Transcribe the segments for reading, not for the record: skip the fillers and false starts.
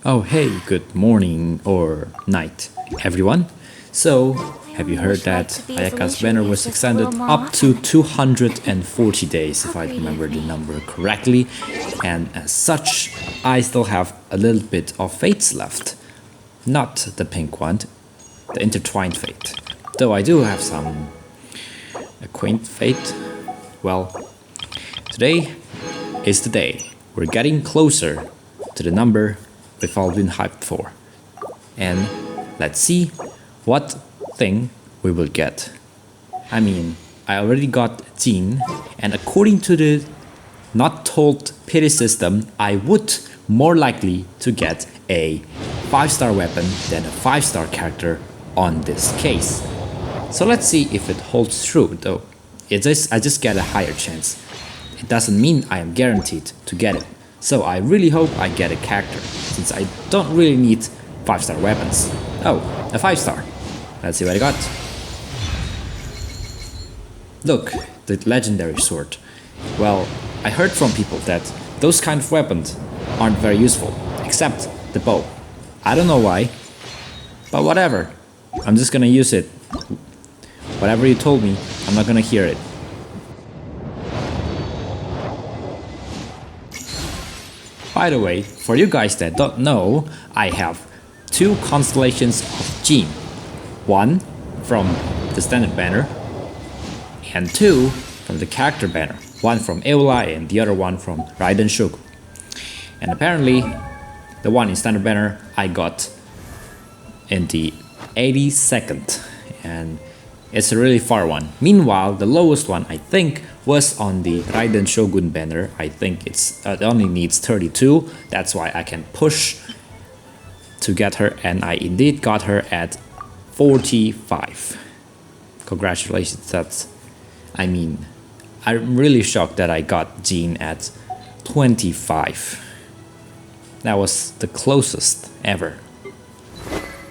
Oh, hey, good morning or night, everyone. So, have you heard that Ayaka's banner was extended up to 240 days, if I remember the number correctly, and as such, I still have a little bit of fates left. Not the pink one, the intertwined fate. Though I do have some quaint fate. Well, today is the day. We're getting closer to the number we've all been hyped for. And let's see what thing we will get. I mean, I already got Jean, and according to the not told pity system, I would more likely to get a 5-star weapon than a 5-star character on this case. So let's see if it holds true, though I just get a higher chance. It doesn't mean I am guaranteed to get it. So I really hope I get a character, since I don't really need 5-star weapons. Oh, a 5-star. Let's see what I got. Look, the legendary sword. Well, I heard from people that those kind of weapons aren't very useful, except the bow. I don't know why, but whatever. I'm just gonna use it. Whatever you told me, I'm not gonna hear it. By the way, for you guys that don't know, I have 2 constellations of Jean. One from the standard banner, and 2 from the character banner. One from Eola and the other one from Raiden Shogun. And apparently, the one in standard banner I got in the 82nd, and it's a really far one. Meanwhile, the lowest one I think was on the Raiden Shogun banner. I think it only needs 32. That's why I can push to get her, and I indeed got her at 45. Congratulations. I'm really shocked that I got Jean at 25. That was the closest ever.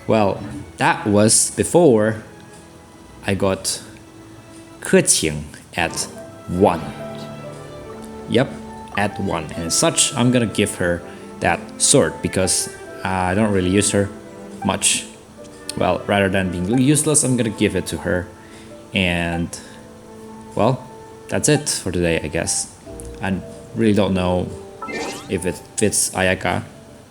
Well, that was before I got Keqing at 1. Yep, at 1. And as such, I'm gonna give her that sword because I don't really use her much. Well, rather than being useless, I'm gonna give it to her. And, well, that's it for today, I guess. I really don't know if it fits Ayaka.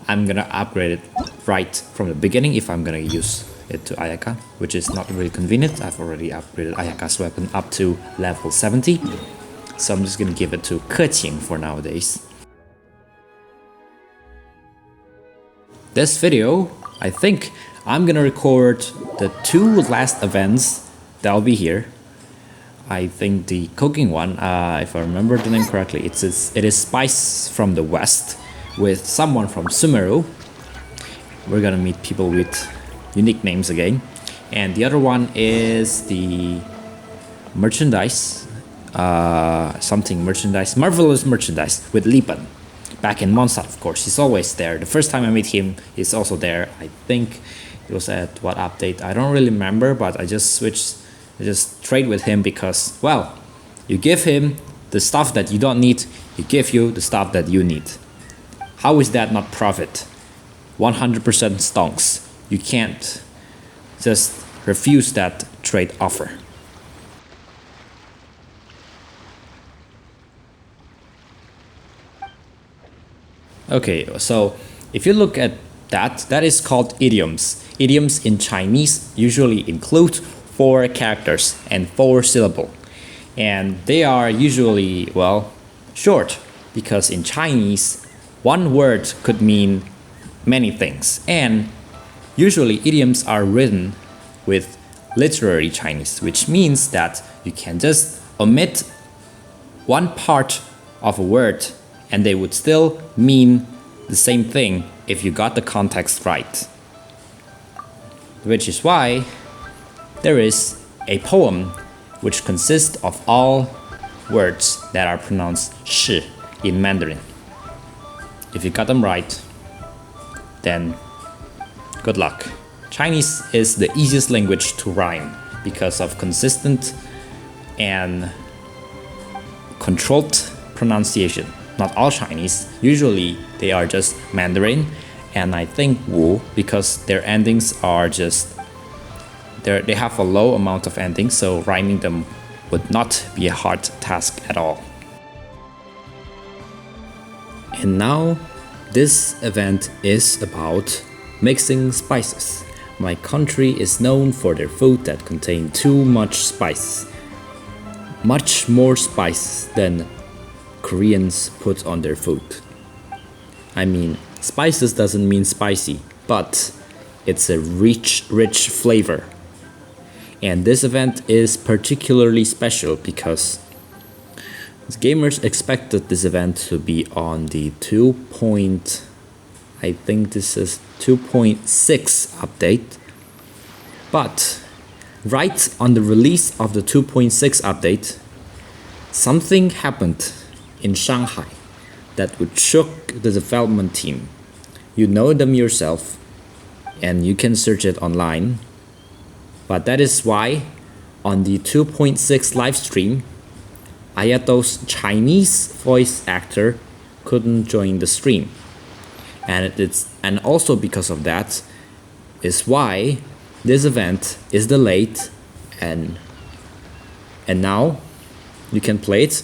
I'm gonna upgrade it right from the beginning if I'm gonna use it to Ayaka, which is not really convenient. I've already upgraded Ayaka's weapon up to level 70, so I'm just gonna give it to Keqing for nowadays. This video, I think I'm gonna record the 2 last events that'll be here. I think the cooking one, if I remember the name correctly, it is Spice from the West with someone from Sumeru. We're gonna meet people with unique names again. And the other one is the merchandise, marvelous merchandise with Lipan. Back in Mondstadt, of course, he's always there. The first time I meet him, he's also there. I think it was at what update? I don't really remember, but I just trade with him because, well, you give him the stuff that you don't need, he give you the stuff that you need. How is that not profit? 100% stonks. You can't just refuse that trade offer. Okay, so if you look at that is called idioms. Idioms in Chinese usually include 4 characters and 4 syllables. And they are usually, well, short, because in Chinese, one word could mean many things. And usually idioms are written with literary Chinese, which means that you can just omit one part of a word and they would still mean the same thing if you got the context right. Which is why there is a poem which consists of all words that are pronounced shi in Mandarin. If you got them right, then good luck. Chinese is the easiest language to rhyme because of consistent and controlled pronunciation. Not all Chinese, usually they are just Mandarin and I think Wu, because their endings are just they have a low amount of endings, so rhyming them would not be a hard task at all. And now this event is about mixing spices. My country is known for their food that contain too much spice. Much more spice than Koreans put on their food. I mean, spices doesn't mean spicy, but it's a rich flavor. And this event is particularly special because gamers expected this event to be on the I think this is 2.6 update. But right on the release of the 2.6 update, something happened in Shanghai that would shook the development team. You know them yourself, and you can search it online. But that is why on the 2.6 live stream, Ayato's Chinese voice actor couldn't join the stream. And also because of that is why this event is delayed, and now you can play it.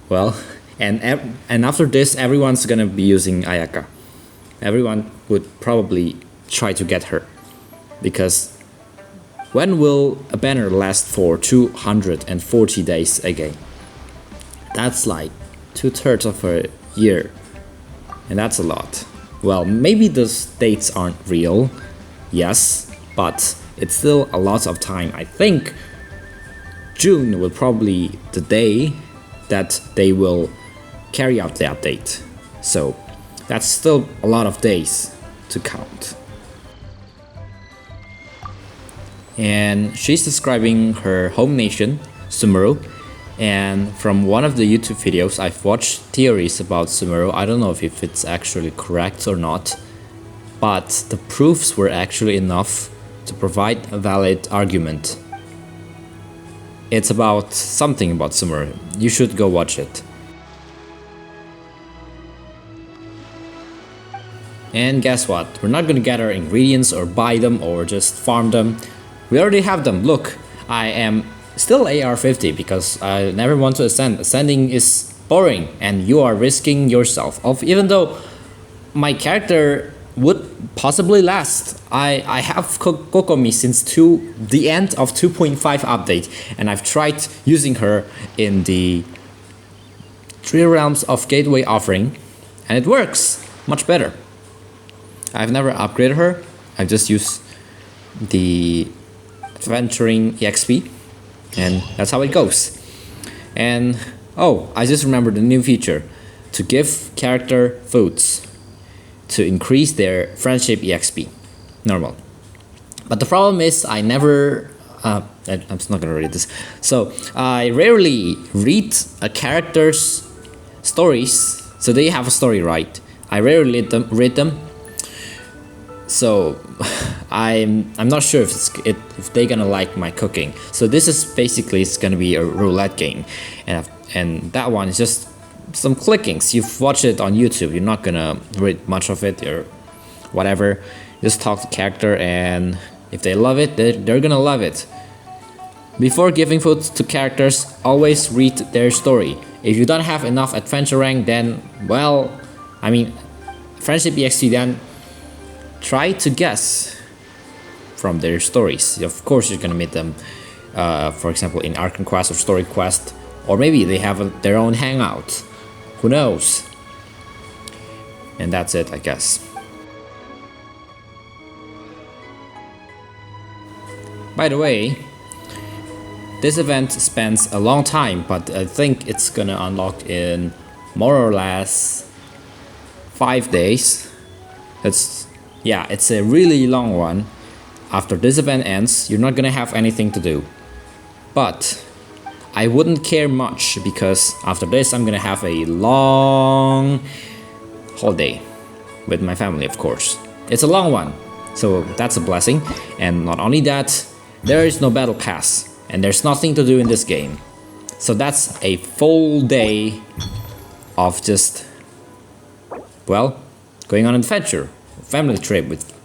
Well, and after this, everyone's gonna be using Ayaka. Everyone would probably try to get her, because when will a banner last for 240 days again? That's like 2/3 of a year, and that's a lot. Well, maybe those dates aren't real, yes, but it's still a lot of time. I think June will probably the day that they will carry out the update. So that's still a lot of days to count. And she's describing her home nation, Sumeru. And from one of the YouTube videos, I've watched theories about Sumeru. I don't know if it's actually correct or not, but the proofs were actually enough to provide a valid argument. It's about something about Sumeru. You should go watch it. And guess what? We're not gonna gather ingredients or buy them or just farm them. We already have them. Look, I am still AR-50 because I never want to ascend. Ascending is boring and you are risking yourself of, even though my character would possibly last. I have Kokomi since the end of 2.5 update, and I've tried using her in the 3 Realms of Gateway offering, and it works much better. I've never upgraded her. I just use the Adventuring EXP, and that's how it goes. And oh, I just remembered a new feature to give character foods to increase their friendship EXP. Normal. But the problem is I never I'm just not gonna read this. So I rarely read a character's stories. So they have a story, right? I rarely read them. So I'm not sure if they're gonna like my cooking. So this is basically, it's gonna be a roulette game, and that one is just some clickings. You've watched it on YouTube. You're not gonna read much of it or whatever. Just talk to character, and if they love it, they're gonna love it. Before giving food to characters, always read their story. If you don't have enough adventure rank, then well, I mean, friendship EXP, then try to guess from their stories. Of course, you're gonna meet them, for example, in Arkham Quest or Story Quest, or maybe they have their own hangout. Who knows? And that's it, I guess. By the way, this event spans a long time, but I think it's gonna unlock in more or less 5 days. It's a really long one. After this event ends, you're not gonna have anything to do. But I wouldn't care much, because after this I'm gonna have a long holiday with my family, of course. It's a long one, so that's a blessing. And not only that, there is no battle pass, and there's nothing to do in this game. So that's a full day of just, well, going on an adventure. family trip with you.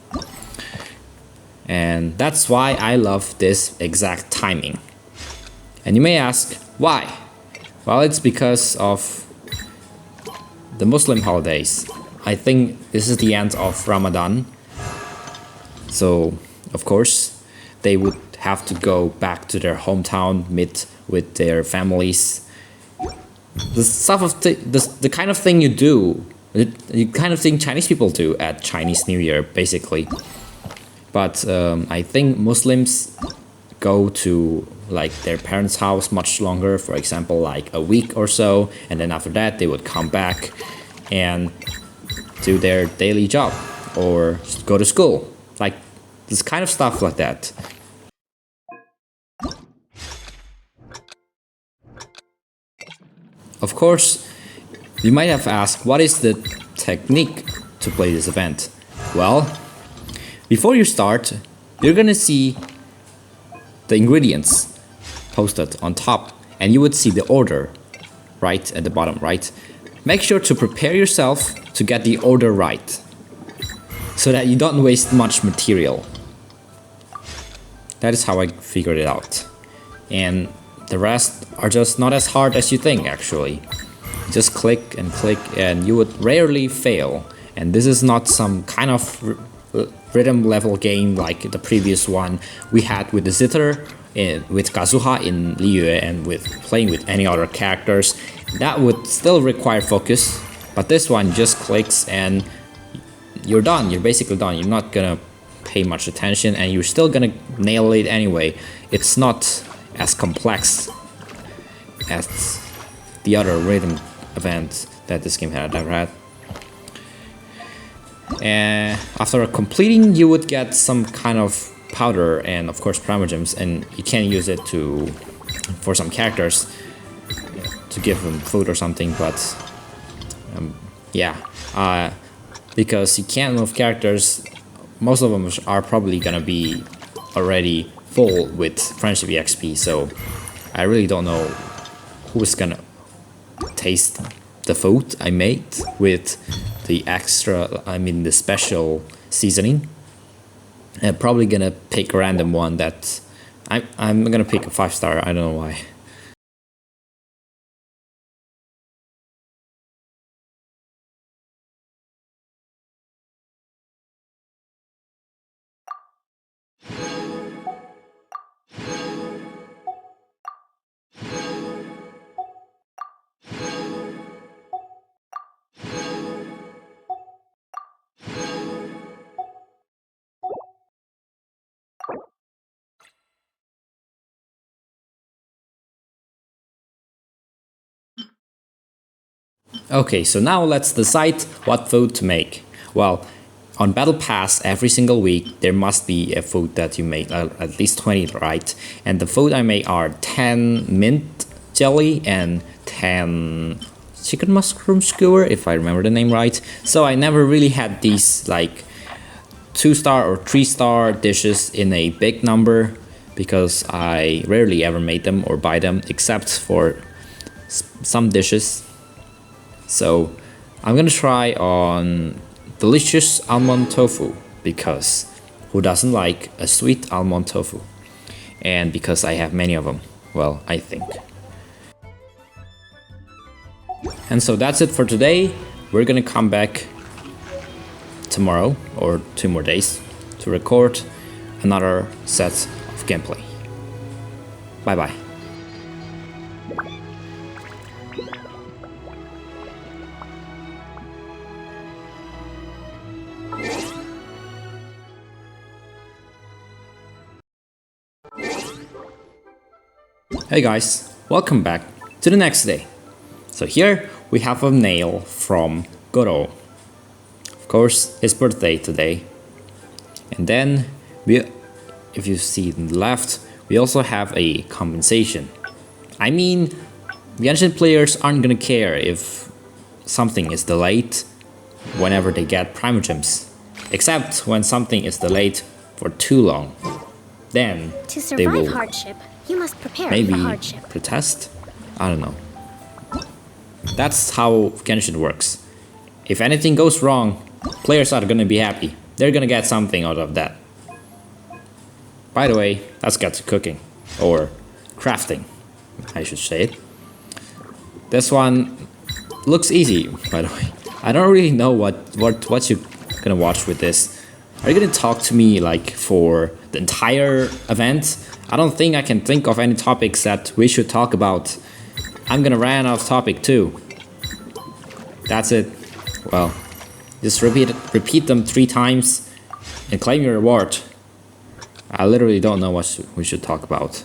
And that's why I love this exact timing. And you may ask, why? Well, it's because of the Muslim holidays. I think this is the end of Ramadan. So, of course, they would have to go back to their hometown, meet with their families. The stuff of the kind of thing you do, the kind of thing Chinese people do at Chinese New Year, basically. But I think Muslims go to like their parents' house much longer, for example, like a week or so, and then after that they would come back and do their daily job or go to school, like this kind of stuff like that. Of course, you might have asked, what is the technique to play this event? Well, before you start, you're gonna see the ingredients posted on top, and you would see the order right at the bottom, right? Make sure to prepare yourself to get the order right, so that you don't waste much material. That is how I figured it out. And the rest are just not as hard as you think, actually. Just click, and you would rarely fail. And this is not some kind of rhythm level game like the previous one we had with the zither, with Kazuha in Liyue, and with playing with any other characters. That would still require focus, but this one just clicks and you're done. You're basically done. You're not gonna pay much attention and you're still gonna nail it anyway. It's not as complex as the other rhythm events that this game had ever had. And after completing, you would get some kind of powder and of course primogems, and you can use it for some characters to give them food or something. But because you can't move characters, most of them are probably gonna be already full with friendship EXP, so I really don't know who's gonna taste the food I made with the the special seasoning. I'm probably gonna pick a random one that I'm gonna pick a 5-star. I don't know why. Okay, so now let's decide what food to make. Well, on Battle Pass, every single week, there must be a food that you make, at least 20, right? And the food I make are 10 mint jelly and 10 chicken mushroom skewer, if I remember the name right. So I never really had these like 2-star or 3-star dishes in a big number, because I rarely ever made them or buy them, except for some dishes. So I'm gonna try on delicious almond tofu, because who doesn't like a sweet almond tofu? And because I have many of them, well, I think. And so that's it for today. We're gonna come back tomorrow or 2 more days to record another set of gameplay. Bye bye. Hey guys, welcome back to the next day. So here we have a nail from Goro. Of course, his birthday today. And then if you see on the left, we also have a compensation. I mean, the ancient players aren't gonna care if something is delayed whenever they get primogems, except when something is delayed for too long. Then to survive they will hardship, you must prepare maybe for hardship. protest? I don't know. That's how Genshin works. If anything goes wrong, players are gonna be happy. They're gonna get something out of that. By the way, let's get to cooking. Or crafting, I should say it. This one looks easy, by the way. I don't really know what you're gonna watch with this. Are you gonna talk to me like for the entire event? I don't think I can think of any topics that we should talk about. I'm gonna run out of topic too. That's it. Well, just repeat them 3 times and claim your reward. I literally don't know what we should talk about.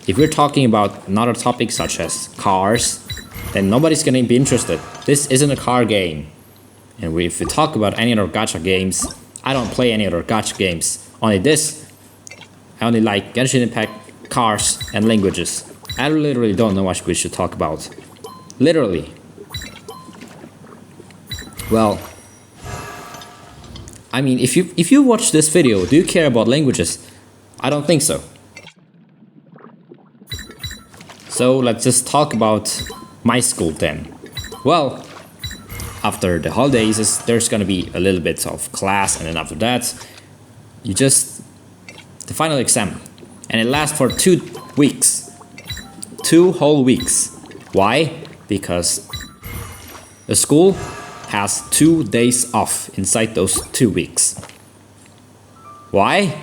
If we're talking about another topic such as cars, then nobody's gonna be interested. This isn't a car game. And if we talk about any other gacha games, I don't play any other gacha games. Only this. I only like Genshin Impact, cars, and languages. I literally don't know what we should talk about. Literally. Well, I mean, if you watch this video, do you care about languages? I don't think so. So let's just talk about my school then. Well, after the holidays, there's gonna be a little bit of class, and then after that, the final exam, and it lasts for 2 weeks, 2 whole weeks. Why? Because the school has 2 days off inside those 2 weeks. Why?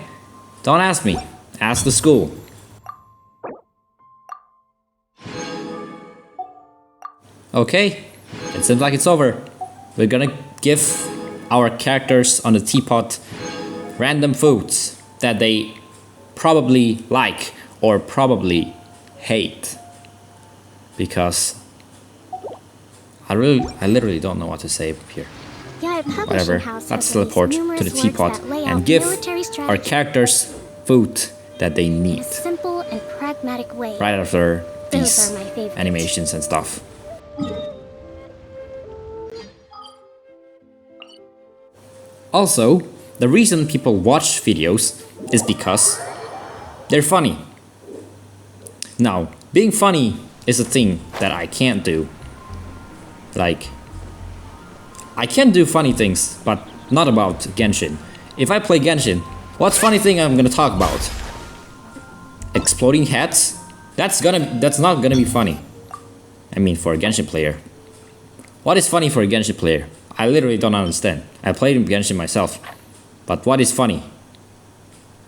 Don't ask me. Ask the school. Okay, it seems like it's over. We're gonna give our characters on the teapot random foods that they probably like or probably hate. Because I literally don't know what to say here. Whatever, let's teleport to the teapot and give our characters food that they need. Simple and pragmatic way. Right after these animations and stuff. Also, the reason people watch videos is because they're funny. Now, being funny is a thing that I can't do. Like, I can do funny things, but not about Genshin. If I play Genshin, what's funny thing I'm gonna talk about? Exploding heads? That's not gonna be funny. I mean, for a Genshin player. What is funny for a Genshin player? I literally don't understand. I played Genshin myself, but what is funny?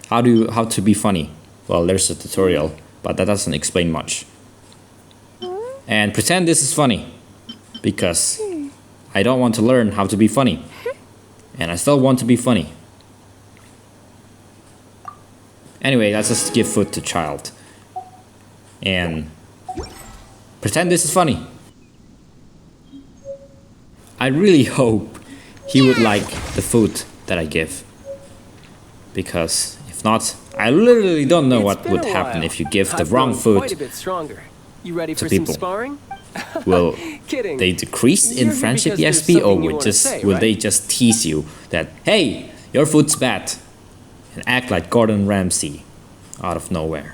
How to be funny? Well, there's a tutorial, but that doesn't explain much. And pretend this is funny, because I don't want to learn how to be funny, and I still want to be funny. Anyway, let's just give food to Childe, and pretend this is funny. I really hope he would like the food that I give, because if not, I literally don't know what would happen if you give the wrong food to people. Will they decrease in friendship EXP, or will they just tease you that, hey, your food's bad, and act like Gordon Ramsay out of nowhere?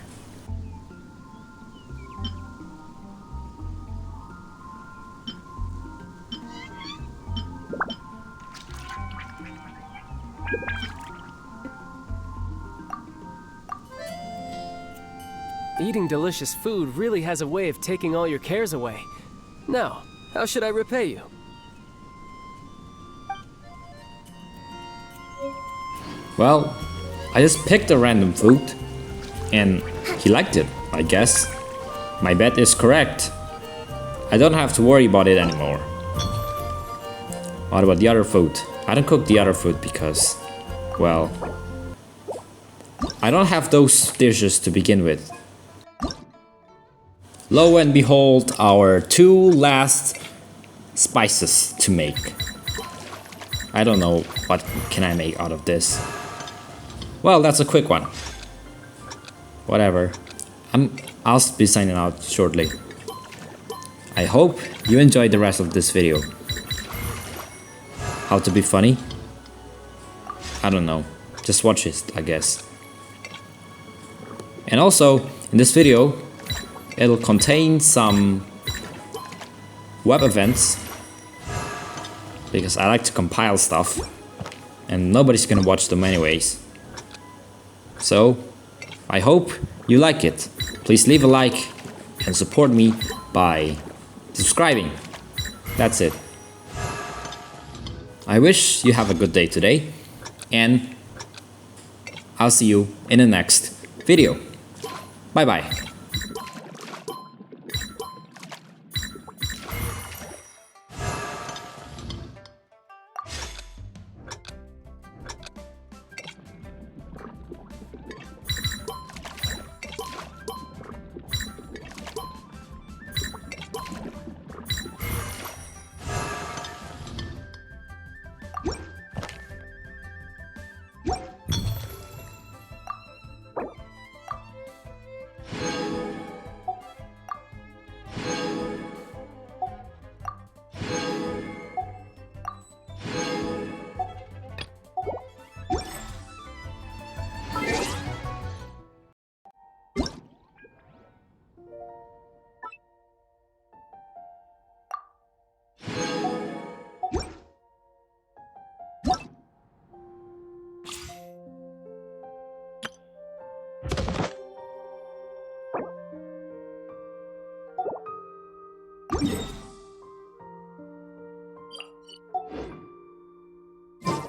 Eating delicious food really has a way of taking all your cares away. Now, how should I repay you? Well, I just picked a random food, and he liked it, I guess. My bet is correct. I don't have to worry about it anymore. What about the other food? I don't cook the other food because, well, I don't have those dishes to begin with. Lo and behold, our 2 last spices to make. I don't know what can I make out of this. Well, that's a quick one. Whatever. I'll be signing out shortly. I hope you enjoyed the rest of this video. How to be funny? I don't know. Just watch it, I guess. And also, in this video, it'll contain some web events because I like to compile stuff and nobody's gonna watch them anyways. So I hope you like it. Please leave a like and support me by subscribing. That's it. I wish you have a good day today, and I'll see you in the next video. Bye bye.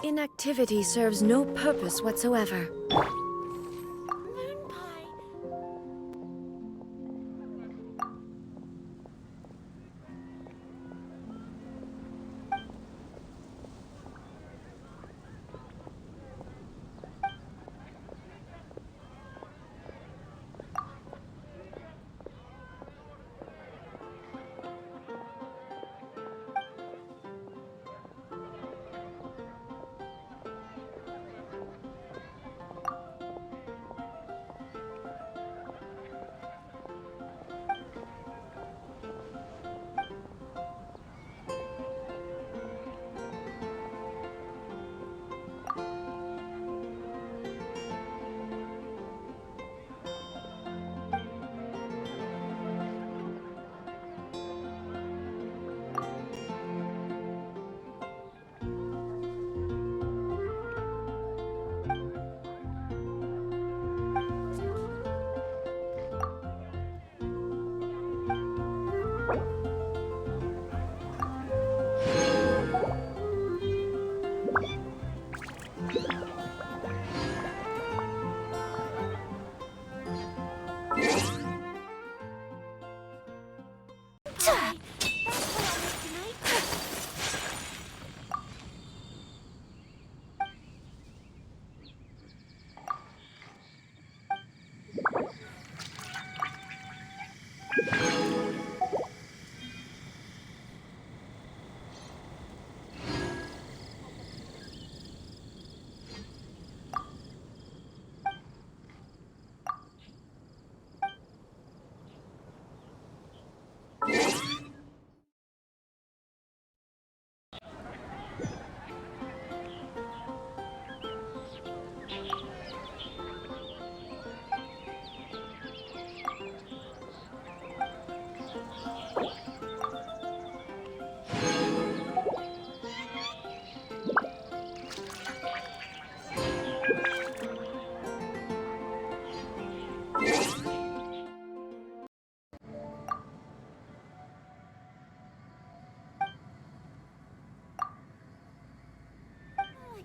Inactivity serves no purpose whatsoever.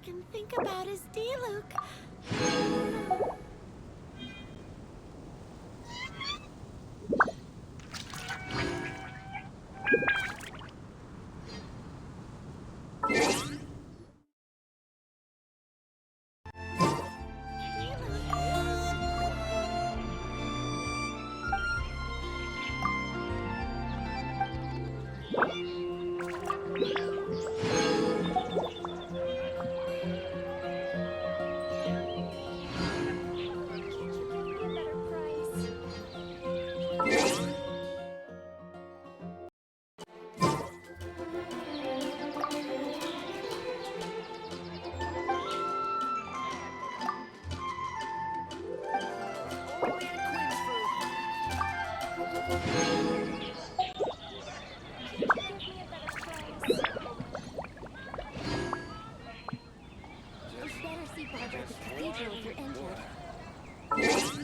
Can think about his D-Luke. see Barbara at the cathedral if you're injured.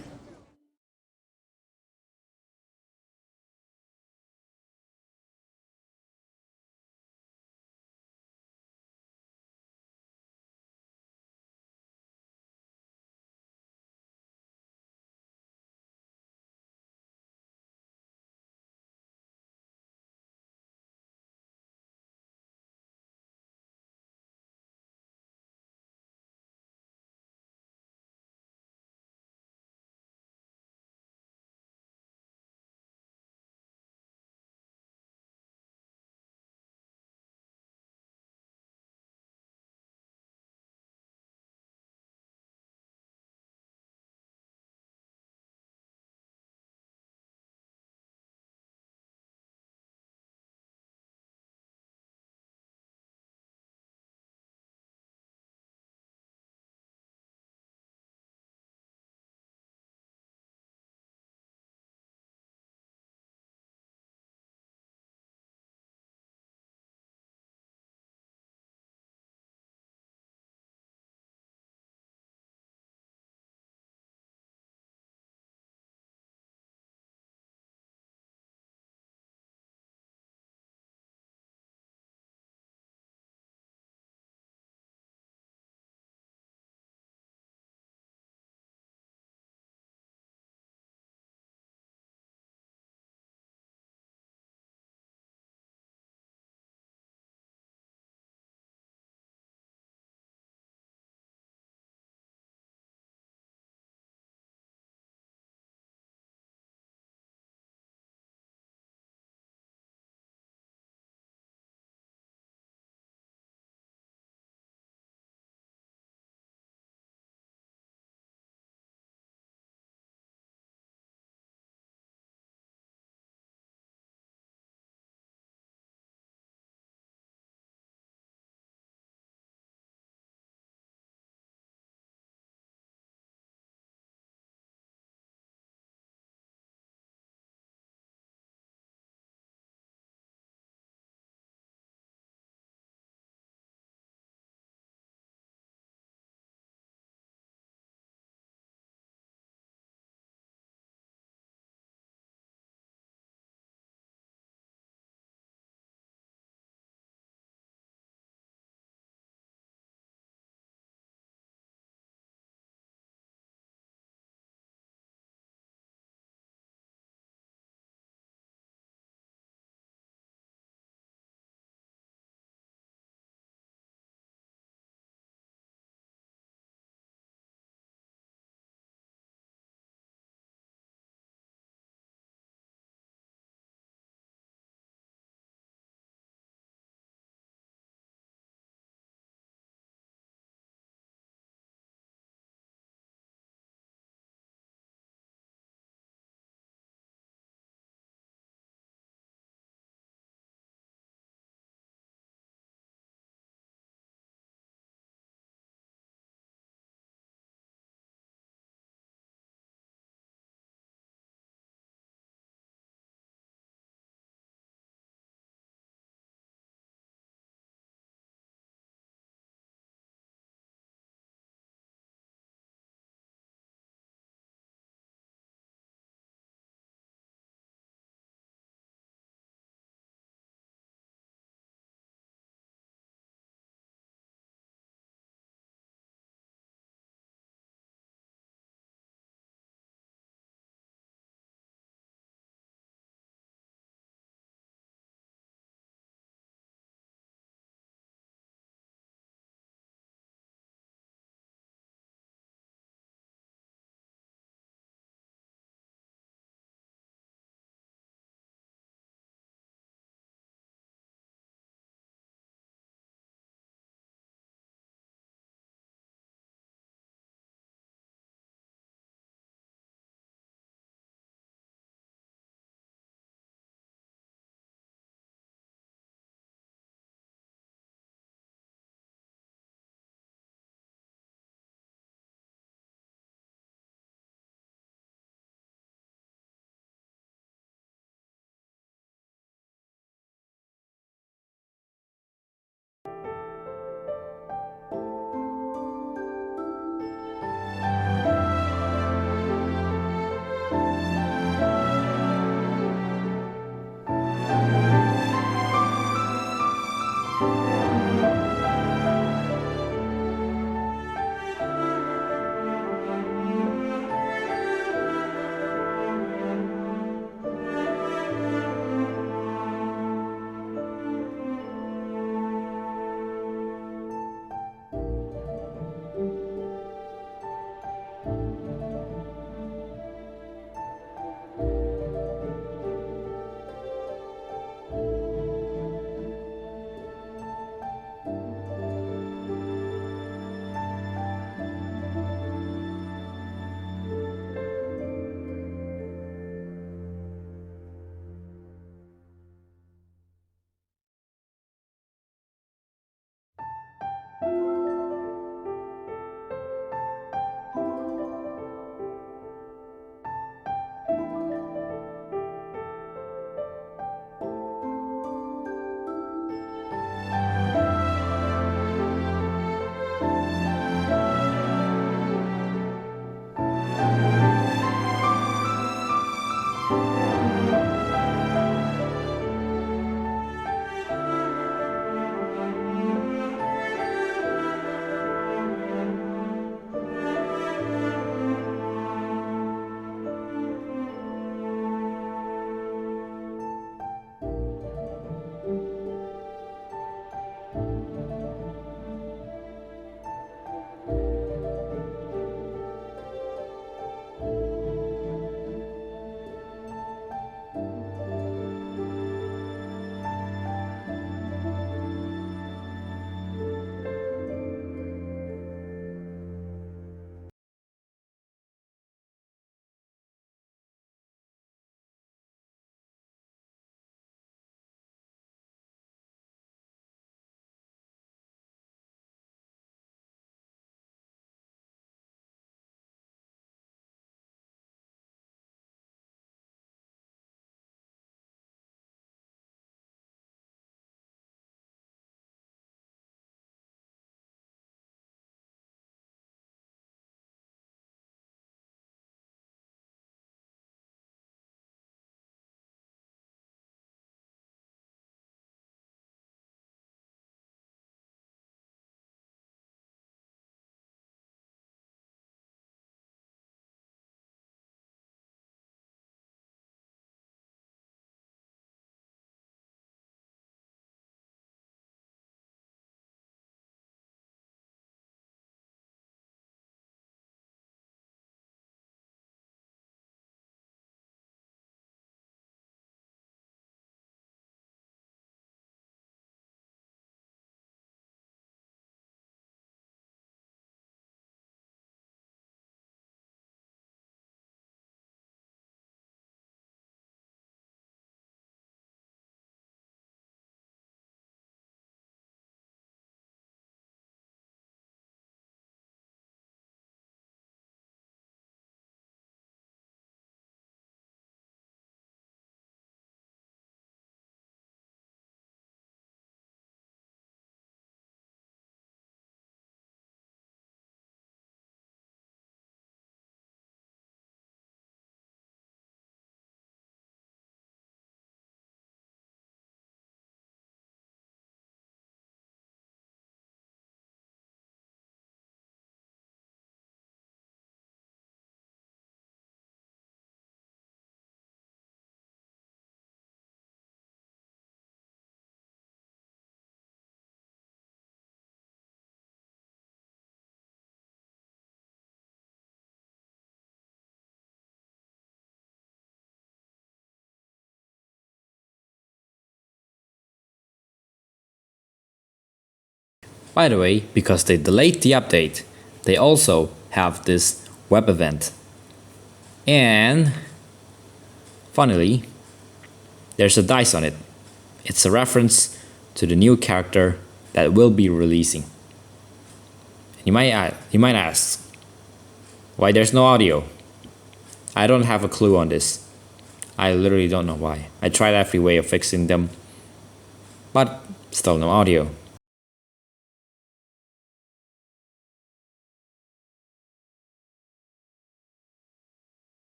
By the way, because they delayed the update, they also have this web event. And funnily, there's a dice on it. It's a reference to the new character that will be releasing. You might ask, why there's no audio? I don't have a clue on this. I literally don't know why. I tried every way of fixing them, but still no audio.